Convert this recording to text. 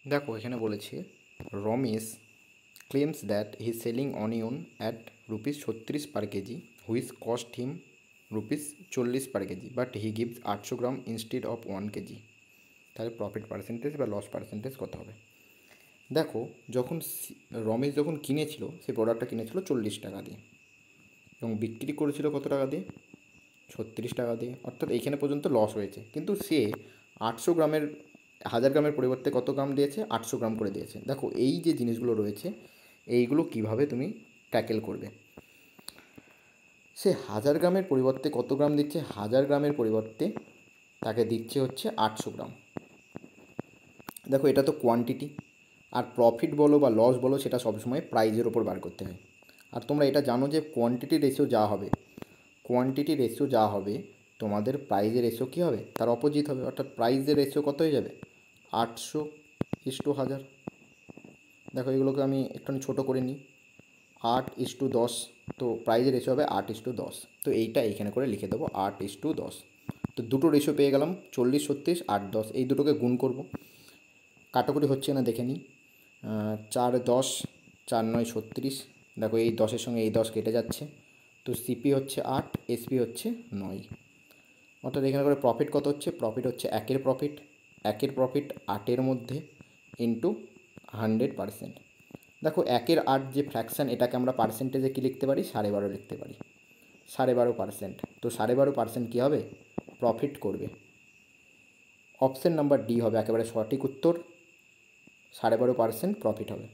দেখো এখানে বলেছে Ramesh claims that he is selling onion at rupees 36 per kg which cost him rupees 40 per kg but he gives 800 gram instead of 1 kg। তাহলে profit percentage বা loss percentage কত হবে? দেখো যখন রমেশ যখন কিনেছিল, সেই প্রোডাক্টটা কিনেছিল 40 টাকা দিয়ে এবং বিক্রি করেছিল কত টাকা দিয়ে? 36 টাকা দিয়ে। অর্থাৎ এইখানে পর্যন্ত লস হয়েছে, কিন্তু সে 800 গ্রামের 1000 গ্রামের পরিবর্তে কত গ্রাম দিয়েছে? 800 গ্রাম করে দিয়েছে। দেখো এই যে জিনিসগুলো রয়েছে এইগুলো কিভাবে তুমি ট্যাকেল করবে। সে 1000 গ্রামের পরিবর্তে কত গ্রাম দিচ্ছে? 1000 গ্রামের পরিবর্তে তাকে দিচ্ছে হচ্ছে 800 গ্রাম। দেখো এটা তো কোয়ান্টিটি, আর প্রফিট বলো বা লস বলো সেটা সবসময় প্রাইজের ওপর বার করতে হয়। আর তোমরা এটা জানো যে কোয়ান্টিটি রেশিও যা হবে তোমাদের প্রাইজের রেশিও কী হবে? তার অপোজিট হবে। অর্থাৎ প্রাইজের রেশিও কত হয়ে যাবে? 800:1000। দেখো এগুলোকে আমি একটুখানি ছোটো করে নিই, 8:10। তো প্রাইজের রেশিও হবে 8:10। তো এইটা এইখানে করে লিখে দেবো 8:10। তো দুটো রেশিও পেয়ে গেলাম, 40, 36, 8, 10। এই দুটোকে গুণ করব। কাটাকুটি হচ্ছে না দেখে নিই। 4, 10, 4, 9, 36। দেখো এই 10-এর সঙ্গে এই 10 কেটে যাচ্ছে। তো সিপি হচ্ছে 8, এসপি হচ্ছে 9। অর্থাৎ এখানে করে প্রফিট কত হচ্ছে? প্রফিট হচ্ছে একের প্রফিট 8-এর মধ্যে ইন্টু 100%। দেখো 1/8 যে ফ্র্যাকশান, এটাকে আমরা পার্সেন্টেজে কী লিখতে পারি? 12.5 লিখতে পারি। 12.5%। তো 12.5% কী হবে? প্রফিট করবে। অপশান নাম্বার ডি হবে একেবারে সঠিক উত্তর, 12.5% প্রফিট হবে।